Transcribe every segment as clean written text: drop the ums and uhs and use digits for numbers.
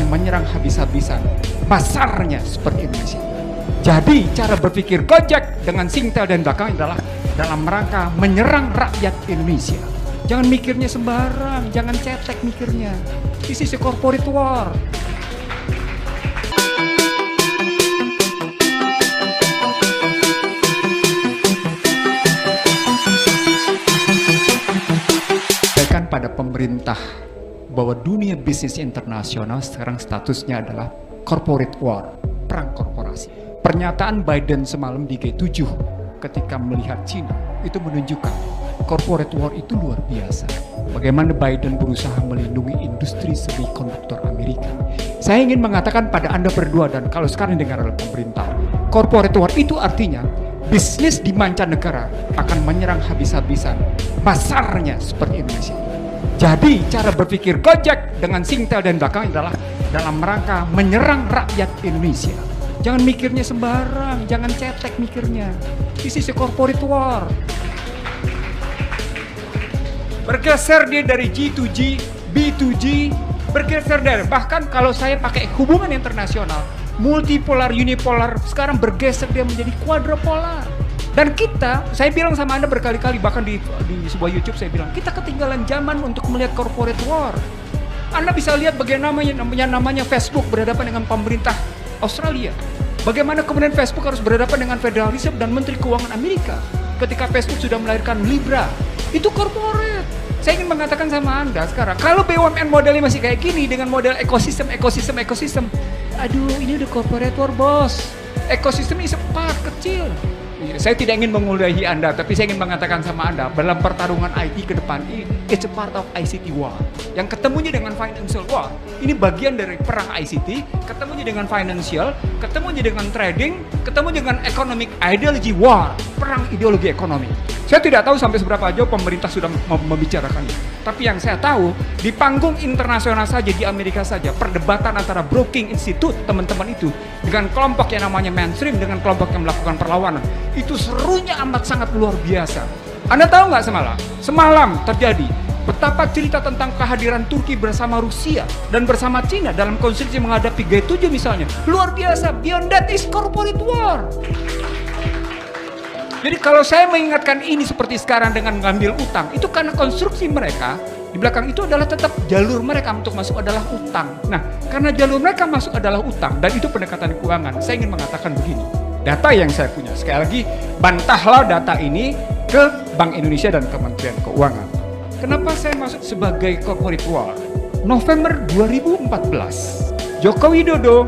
menyerang habis-habisan pasarnya seperti Indonesia. Jadi cara berpikir Gojek dengan Singtel dan belakang adalah dalam rangka menyerang rakyat Indonesia. Jangan mikirnya sembarang, jangan cetek mikirnya. This is a corporate war. Pada pemerintah bahwa dunia bisnis internasional sekarang statusnya adalah corporate war, perang korporasi. Pernyataan Biden semalam di G7 ketika melihat Cina itu menunjukkan corporate war itu luar biasa. Bagaimana Biden berusaha melindungi industri semikonduktor Amerika. Saya ingin mengatakan pada Anda berdua dan kalau sekarang dengar oleh pemerintah, corporate war itu artinya bisnis di mancanegara akan menyerang habis-habisan pasarnya seperti Indonesia. Jadi cara berpikir Gojek dengan Singtel dan belakang adalah dalam rangka menyerang rakyat Indonesia. Jangan mikirnya sembarang, jangan cetek mikirnya. This is a corporate war. Bergeser dia dari G2G, B2G, bergeser dari, bahkan kalau saya pakai hubungan internasional, multipolar, unipolar, sekarang bergeser dia menjadi quadrupolar. Dan kita, saya bilang sama Anda berkali-kali, bahkan di sebuah YouTube saya bilang, kita ketinggalan zaman untuk melihat corporate war. Anda bisa lihat bagaimana namanya Facebook berhadapan dengan pemerintah Australia. Bagaimana kemudian Facebook harus berhadapan dengan Federal Reserve dan Menteri Keuangan Amerika. Ketika Facebook sudah melahirkan Libra, itu corporate. Saya ingin mengatakan sama Anda sekarang, kalau BUMN modelnya masih kayak gini dengan model ekosistem, aduh ini udah corporate war bos. Ekosistem ini part kecil. Saya tidak ingin mengulangi Anda, tapi saya ingin mengatakan sama Anda, dalam pertarungan IT ke depan, it's a part of ICT war. Yang ketemunya dengan financial war, ini bagian dari perang ICT, ketemunya dengan financial, ketemunya dengan trading, ketemu dengan economic ideology war, perang ideologi ekonomi. Saya tidak tahu sampai seberapa jauh pemerintah sudah membicarakannya. Tapi yang saya tahu, di panggung internasional saja, di Amerika saja, perdebatan antara Brookings Institute, teman-teman itu, dengan kelompok yang namanya mainstream, dengan kelompok yang melakukan perlawanan, itu serunya amat sangat luar biasa. Anda tahu nggak semalam terjadi betapa cerita tentang kehadiran Turki bersama Rusia dan bersama Cina dalam konstruksi menghadapi G7 misalnya, luar biasa. Beyond that is corporate war. Jadi kalau saya mengingatkan ini seperti sekarang dengan mengambil utang, itu karena konstruksi mereka di belakang itu adalah tetap jalur mereka untuk masuk adalah utang. Nah, karena jalur mereka masuk adalah utang dan itu pendekatan keuangan, saya ingin mengatakan begini. Data yang saya punya, sekali lagi, bantahlah data ini ke Bank Indonesia dan Kementerian Keuangan. Kenapa saya masuk sebagai corporate war? November 2014, Joko Widodo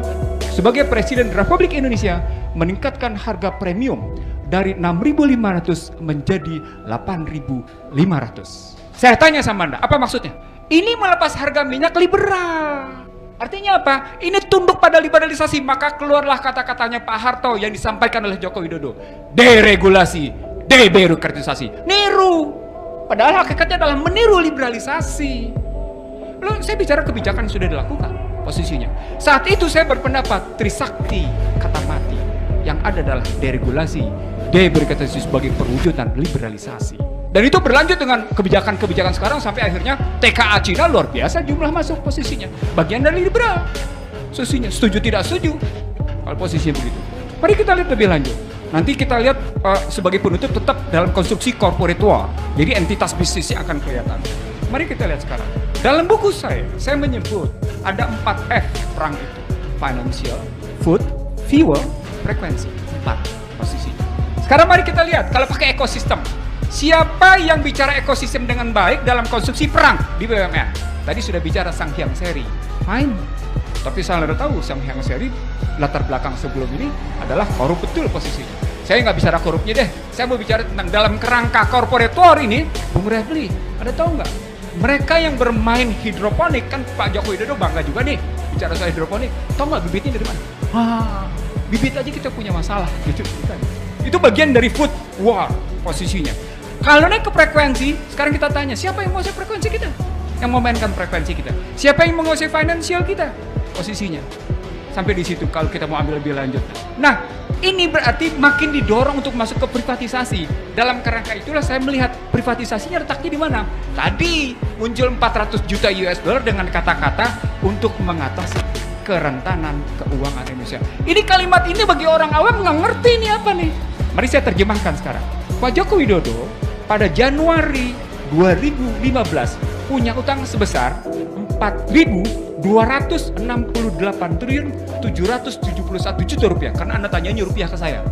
sebagai Presiden Republik Indonesia meningkatkan harga premium dari 6.500 menjadi 8.500. Saya tanya sama Anda, apa maksudnya? Ini melepas harga minyak liberal. Artinya apa? Ini tunduk pada liberalisasi, maka keluarlah kata-katanya Pak Harto yang disampaikan oleh Joko Widodo. Deregulasi, debirokratisasi. Niru. Padahal hakikatnya adalah meniru liberalisasi. Lalu saya bicara kebijakan yang sudah dilakukan posisinya. Saat itu saya berpendapat Trisakti kata mati. Yang ada adalah deregulasi, debirokratisasi sebagai perwujudan liberalisasi. Dan itu berlanjut dengan kebijakan-kebijakan sekarang sampai akhirnya TKA Cina luar biasa jumlah masuk posisinya. Bagian dari liberal. Posisinya setuju tidak setuju. Kalau posisinya begitu. Mari kita lihat lebih lanjut. Nanti kita lihat sebagai penutup tetap dalam konstruksi corporate war. Jadi entitas bisnisnya akan kelihatan. Mari kita lihat sekarang. Dalam buku saya menyebut ada 4 F perang itu. Financial, food, fuel, frekuensi. 4 posisinya. Sekarang mari kita lihat kalau pakai ekosistem. Siapa yang bicara ekosistem dengan baik dalam konstruksi perang di BUMN? Tadi sudah bicara Sang Hyang Seri. Fine. Tapi saya sudah tahu Sang Hyang Seri latar belakang sebelum ini adalah korup betul posisinya. Saya nggak bicara korupnya deh. Saya mau bicara tentang dalam kerangka corporate war ini. Bung Refli, ada tahu nggak? Mereka yang bermain hidroponik, kan Pak Joko Widodo bangga juga nih bicara soal hidroponik. Tahu nggak bibitnya dari mana? Bibit aja kita punya masalah gitu. Itu bagian dari food war posisinya. Kalau naik ke frekuensi, sekarang kita tanya, siapa yang menguasai frekuensi kita? Yang memainkan frekuensi kita? Siapa yang menguasai finansial kita? Posisinya. Sampai di situ kalau kita mau ambil lebih lanjut. Nah, ini berarti makin didorong untuk masuk ke privatisasi. Dalam kerangka itulah saya melihat privatisasinya letaknya di mana? Tadi muncul 400 juta US dollar dengan kata-kata untuk mengatasi kerentanan keuangan Indonesia. Ini kalimat ini bagi orang awam nggak ngerti ini apa nih. Mari saya terjemahkan sekarang. Pak Joko Widodo pada Januari 2015 punya utang sebesar 4.268 triliun 771 juta rupiah. Karena Anda tanyanya rupiah ke saya,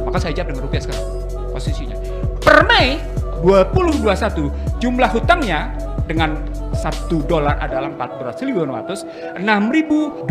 maka saya jawab dengan rupiah sekarang posisinya. Per Mei 2021 jumlah hutangnya dengan $1 adalah 14.500, 6.026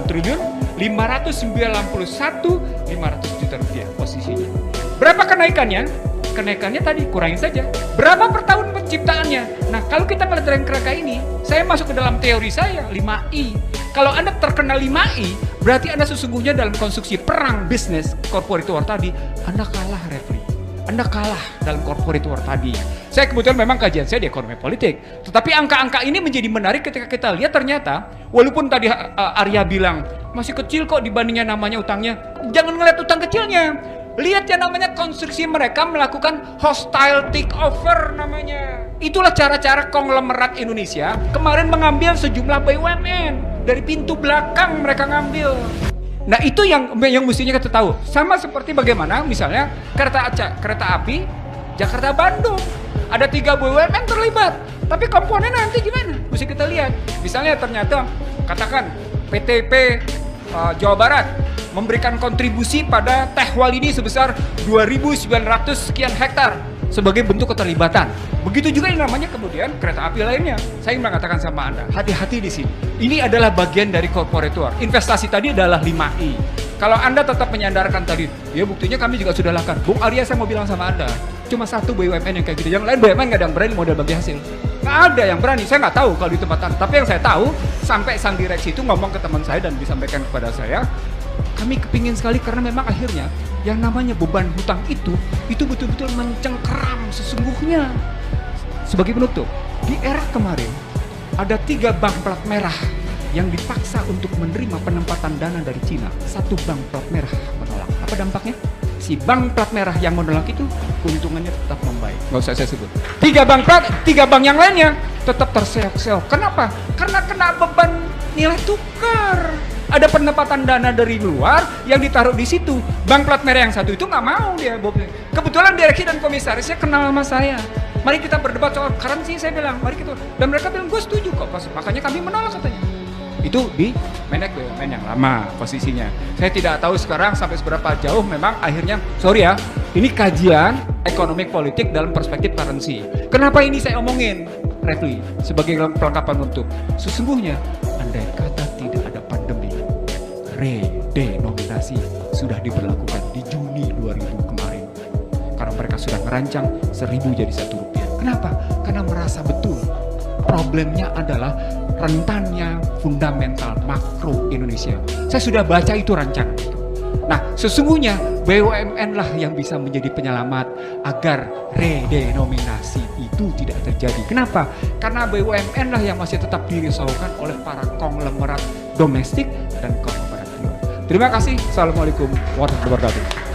triliun 591.500 juta rupiah posisinya. Berapa kenaikannya? Kenaikannya tadi kurangin saja. Berapa per tahun penciptaannya? Nah, kalau kita melihat dari kerangka ini, saya masuk ke dalam teori saya 5I. Kalau Anda terkena 5I, berarti Anda sesungguhnya dalam konstruksi perang bisnis corporate war tadi, Anda kalah, Refli. Anda kalah dalam corporate war tadi. Saya kebetulan memang kajian saya di ekonomi politik, tetapi angka-angka ini menjadi menarik ketika kita lihat ternyata, walaupun tadi Arya bilang masih kecil kok dibandingnya namanya utangnya, jangan ngeliat utang kecilnya. Lihat yang namanya konstruksi mereka melakukan hostile takeover namanya. Itulah cara-cara konglomerat Indonesia kemarin mengambil sejumlah BUMN. Dari pintu belakang mereka ngambil. Nah itu yang mestinya kita tahu. Sama seperti bagaimana misalnya kereta api Jakarta-Bandung. Ada 3 BUMN terlibat. Tapi komponen nanti gimana? Mesti kita lihat. Misalnya ternyata katakan PTP Jawa Barat memberikan kontribusi pada Teh Walini sebesar 2.900 sekian hektar sebagai bentuk keterlibatan. Begitu juga yang namanya kemudian kereta api lainnya. Saya ingin mengatakan sama Anda, hati-hati di sini. Ini adalah bagian dari corporate war. Investasi tadi adalah 5I. Kalau Anda tetap menyandarkan tadi, ya buktinya kami juga sudah lakukan. Bung Arya, saya mau bilang sama Anda, cuma 1 BUMN yang kayak gitu. Yang lain BUMN nggak ada yang berani modal bagi hasil. Nggak ada yang berani. Saya nggak tahu kalau di tempat Anda. Tapi yang saya tahu, sampai sang direksi itu ngomong ke teman saya dan disampaikan kepada saya, kami kepingin sekali karena memang akhirnya yang namanya beban hutang itu betul-betul mencengkeram sesungguhnya. Sebagai penutup, di era kemarin ada 3 bank plat merah yang dipaksa untuk menerima penempatan dana dari Cina. 1 bank plat merah menolak. Apa dampaknya? Si bank plat merah yang menolak itu keuntungannya tetap membaik. Nggak usah saya sebut. 3 bank yang lainnya tetap terseok-seok. Kenapa? Karena kena beban nilai tukar. Ada penempatan dana dari luar yang ditaruh di situ. Bank plat merah yang satu itu nggak mau dia. Kebetulan direksi dan komisarisnya kenal sama saya. Mari kita berdebat soal currency, saya bilang. Mari kita. Dan mereka bilang gue setuju kok. Makanya kami menolak katanya. Itu di Menek BUMN yang lama posisinya. Saya tidak tahu sekarang sampai seberapa jauh memang akhirnya. Sorry ya, ini kajian ekonomi politik dalam perspektif currency. Kenapa ini saya omongin, Refli, sebagai perlengkapan untuk sesungguhnya andai kata tidak ada pandemi, redenominasi sudah diberlakukan di Juni 2000 kemarin. Karena mereka sudah merancang 1.000 jadi 1 rupiah. Kenapa? Karena merasa betul problemnya adalah rentannya fundamental makro Indonesia. Saya sudah baca itu rancangan itu. Nah, sesungguhnya BUMN lah yang bisa menjadi penyelamat agar redenominasi itu tidak terjadi. Kenapa? Karena BUMN lah yang masih tetap dirisaukan oleh para konglomerat domestik dan konglomerat luar. Terima kasih. Assalamualaikum warahmatullahi wabarakatuh.